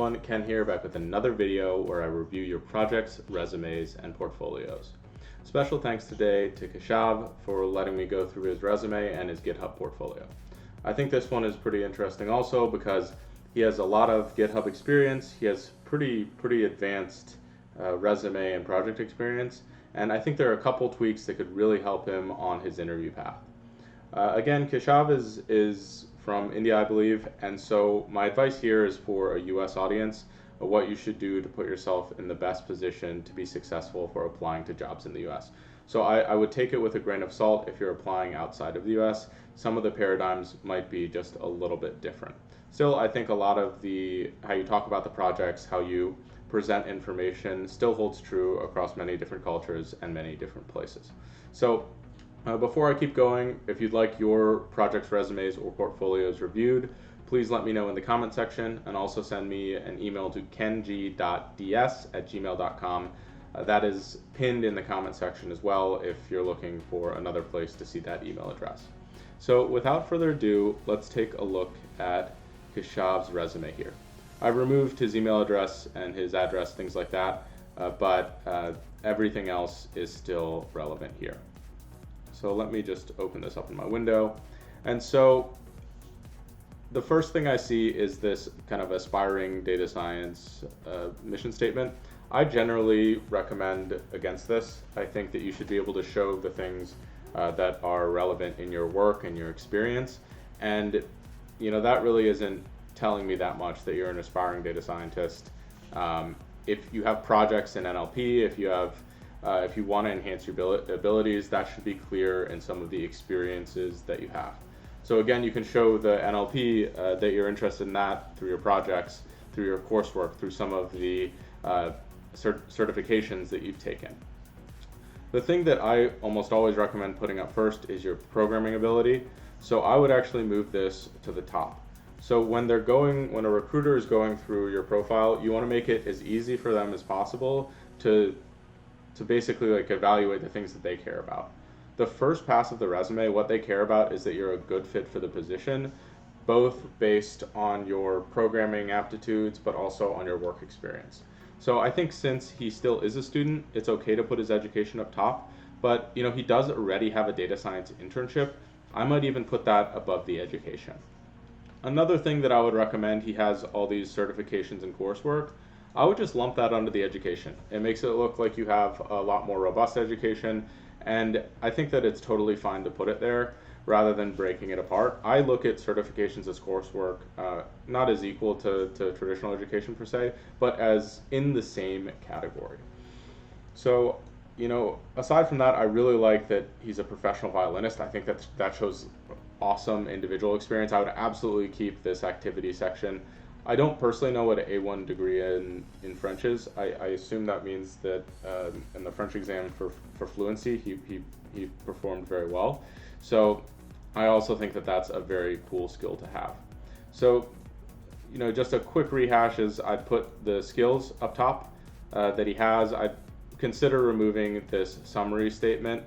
everyone, Ken here, back with another video where I review your projects, resumes, and portfolios. Special thanks today to Keshav for letting me go through his resume and his GitHub portfolio. I think this one is pretty interesting also because he has a lot of GitHub experience, he has pretty advanced resume and project experience, and I think there are a couple tweaks that could really help him on his interview path. Again, Keshav is from India, I believe, and so my advice here is for a US audience of what you should do to put yourself in the best position to be successful for applying to jobs in the US. So I would take it with a grain of salt if you're applying outside of the US. Some of the paradigms might be just a little bit different. Still, I think a lot of how you talk about the projects, how you present information still holds true across many different cultures and many different places. So before I keep going, if you'd like your projects, resumes, or portfolios reviewed, please let me know in the comment section and also send me an email to keng.ds@gmail.com. That is pinned in the comment section as well if you're looking for another place to see that email address. So without further ado, let's take a look at Keshav's resume here. I've removed his email address and his address, things like that, but everything else is still relevant here. So let me just open this up in my window. And so the first thing I see is this kind of aspiring data science mission statement. I generally recommend against this. I think that you should be able to show the things that are relevant in your work and your experience. And that really isn't telling me that much that you're an aspiring data scientist. If you have projects in NLP, if you want to enhance your abilities, that should be clear in some of the experiences that you have. So again, you can show the NLP that you're interested in that through your projects, through your coursework, through some of the certifications that you've taken. The thing that I almost always recommend putting up first is your programming ability. So I would actually move this to the top. So when a recruiter is going through your profile, you want to make it as easy for them as possible to basically evaluate the things that they care about. The first pass of the resume, what they care about is that you're a good fit for the position, both based on your programming aptitudes, but also on your work experience. So I think since he still is a student, it's okay to put his education up top, but he does already have a data science internship. I might even put that above the education. Another thing that I would recommend, he has all these certifications and coursework. I would just lump that under the education. It makes it look like you have a lot more robust education, and I think that it's totally fine to put it there rather than breaking it apart. I look at certifications as coursework, not as equal to traditional education per se, but as in the same category. So, aside from that, I really like that he's a professional violinist. I think that shows awesome individual experience. I would absolutely keep this activity section. I don't personally know what an A1 degree in French is. I assume that means that in the French exam for fluency, he performed very well. So I also think that that's a very cool skill to have. So, just a quick rehash is I'd put the skills up top that he has. I'd consider removing this summary statement.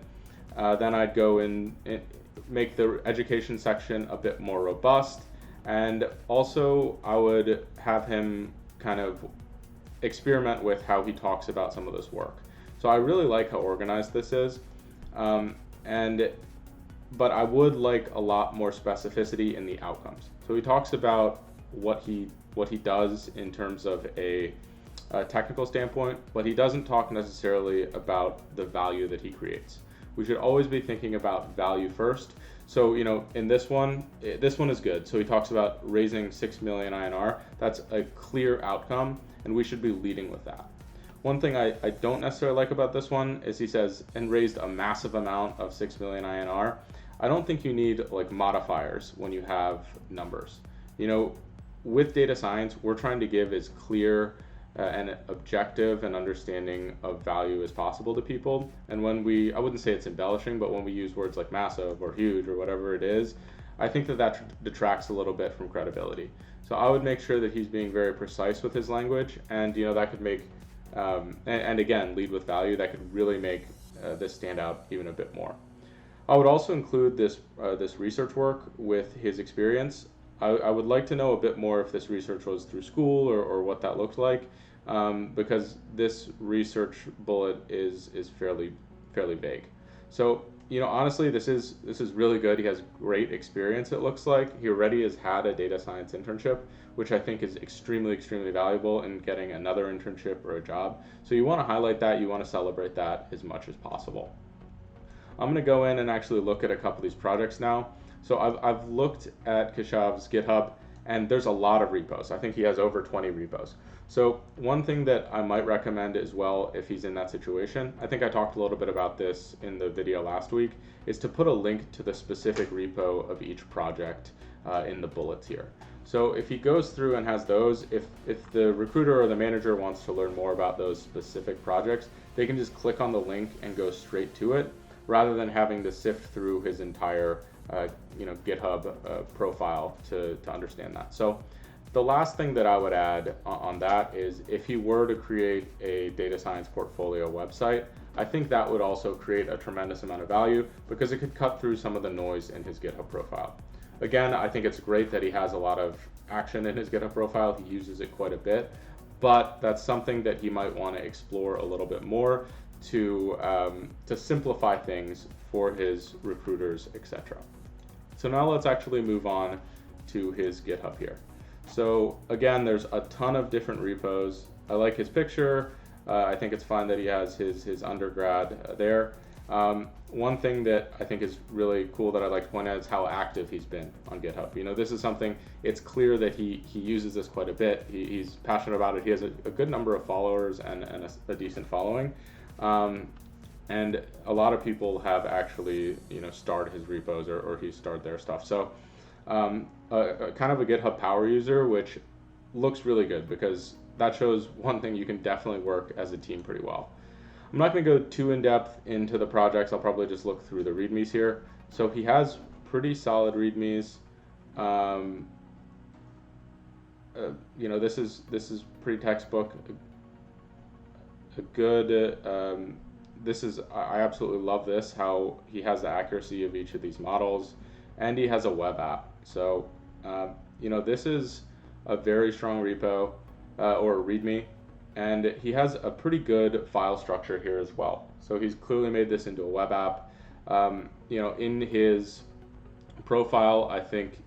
Then I'd go in and make the education section a bit more robust. And also, I would have him kind of experiment with how he talks about some of this work. So I really like how organized this is, but I would like a lot more specificity in the outcomes. So he talks about what he does in terms of a technical standpoint, but he doesn't talk necessarily about the value that he creates. We should always be thinking about value first. So, in this one is good. So he talks about raising 6 million INR. That's a clear outcome, and we should be leading with that. One thing I don't necessarily like about this one is he says, and raised a massive amount of 6 million INR. I don't think you need modifiers when you have numbers. With data science, we're trying to give as clear and objective and understanding of value as possible to people. And when I wouldn't say it's embellishing, but when we use words like massive or huge or whatever it is, I think that detracts a little bit from credibility. So I would make sure that he's being very precise with his language, and that could make, and again, lead with value. That could really make this stand out even a bit more. I would also include this research work with his experience. I would like to know a bit more if this research was through school or what that looked like, because this research bullet is fairly vague. So, honestly, this is really good. He has great experience. It looks like he already has had a data science internship, which I think is extremely valuable in getting another internship or a job. So you want to highlight that. You want to celebrate that as much as possible. I'm going to go in and actually look at a couple of these projects now. So I've looked at Keshav's GitHub, and there's a lot of repos. I think he has over 20 repos. So one thing that I might recommend as well, if he's in that situation, I think I talked a little bit about this in the video last week, is to put a link to the specific repo of each project in the bullets here. So if he goes through and has those, if the recruiter or the manager wants to learn more about those specific projects, they can just click on the link and go straight to it, rather than having to sift through his entire GitHub profile to understand that. So the last thing that I would add on that is, if he were to create a data science portfolio website, I think that would also create a tremendous amount of value, because it could cut through some of the noise in his GitHub profile. Again, I think it's great that he has a lot of action in his GitHub profile. He uses it quite a bit, but that's something that he might want to explore a little bit more to simplify things for his recruiters, etc. So now let's actually move on to his GitHub here. So again, there's a ton of different repos. I like his picture. I think it's fine that he has his undergrad there. One thing that I think is really cool that I'd like to point out is how active he's been on GitHub. This is something, it's clear that he uses this quite a bit. He's passionate about it. He has a good number of followers and a decent following. And a lot of people have actually, starred his repos or he starred their stuff. So kind of a GitHub power user, which looks really good, because that shows one thing: you can definitely work as a team pretty well. I'm not going to go too in depth into the projects. I'll probably just look through the readmes here. So he has pretty solid readmes. This is pretty textbook. A good. I absolutely love this, how he has the accuracy of each of these models, and he has a web app. So this is a very strong repo or readme. And he has a pretty good file structure here as well. So he's clearly made this into a web app. In his profile, I think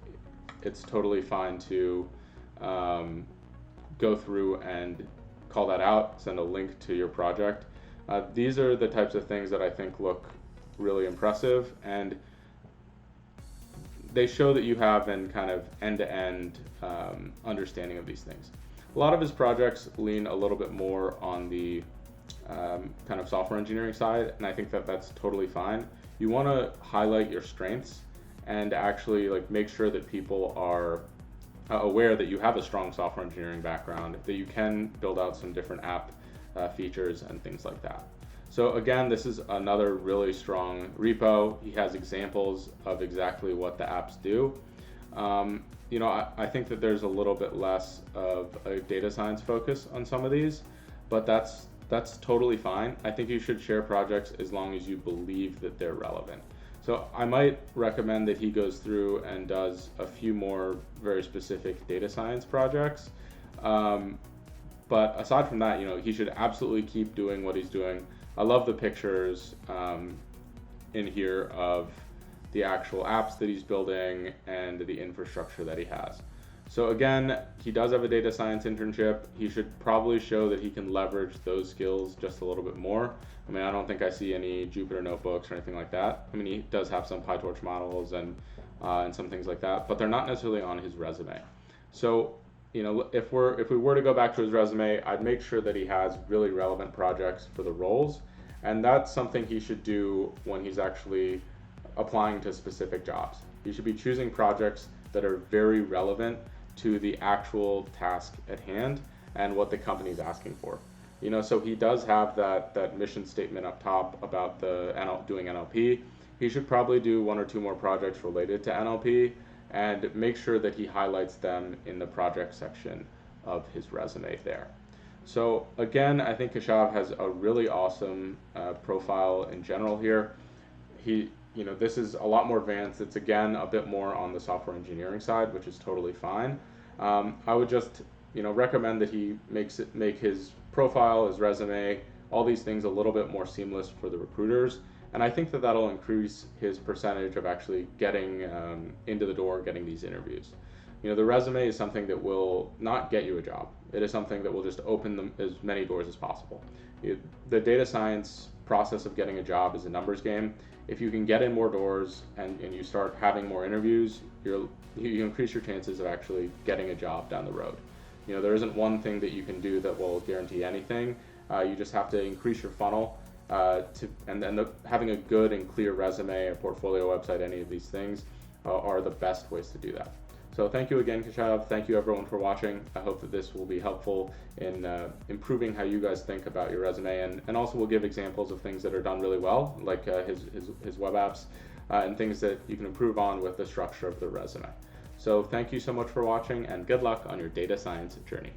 it's totally fine to go through and call that out, send a link to your project. These are the types of things that I think look really impressive, and they show that you have an kind of end-to-end understanding of these things. A lot of his projects lean a little bit more on the kind of software engineering side, and I think that that's totally fine. You want to highlight your strengths and actually make sure that people are aware that you have a strong software engineering background, that you can build out some different app features and things like that. So again, this is another really strong repo. He has examples of exactly what the apps do. I think that there's a little bit less of a data science focus on some of these, but that's totally fine. I think you should share projects as long as you believe that they're relevant. So I might recommend that he goes through and does a few more very specific data science projects. But aside from that, he should absolutely keep doing what he's doing. I love the pictures in here of the actual apps that he's building and the infrastructure that he has. So again, he does have a data science internship. He should probably show that he can leverage those skills just a little bit more. I don't think I see any Jupyter notebooks or anything like that. He does have some PyTorch models and some things like that, but they're not necessarily on his resume. So if we were to go back to his resume, I'd make sure that he has really relevant projects for the roles, and that's something he should do when he's actually applying to specific jobs. You should be choosing projects that are very relevant to the actual task at hand and what the company is asking for. So he does have that mission statement up top about doing NLP. He should probably do one or two more projects related to NLP and make sure that he highlights them in the project section of his resume there. So again, I think Keshav has a really awesome profile in general here. this is a lot more advanced. It's again a bit more on the software engineering side, which is totally fine. I would just recommend that he make his profile, his resume, all these things a little bit more seamless for the recruiters, and I think that that'll increase his percentage of actually getting into the door, getting these interviews. The resume is something that will not get you a job. It is something that will just open them as many doors as possible. The data science process of getting a job is a numbers game. If you can get in more doors and you start having more interviews, you increase your chances of actually getting a job down the road. There isn't one thing that you can do that will guarantee anything. You just have to increase your funnel, having a good and clear resume, a portfolio website, any of these things are the best ways to do that. So thank you again, Keshav. Thank you everyone for watching. I hope that this will be helpful in improving how you guys think about your resume, and also will give examples of things that are done really well, like his web apps, and things that you can improve on with the structure of the resume. So thank you so much for watching, and good luck on your data science journey.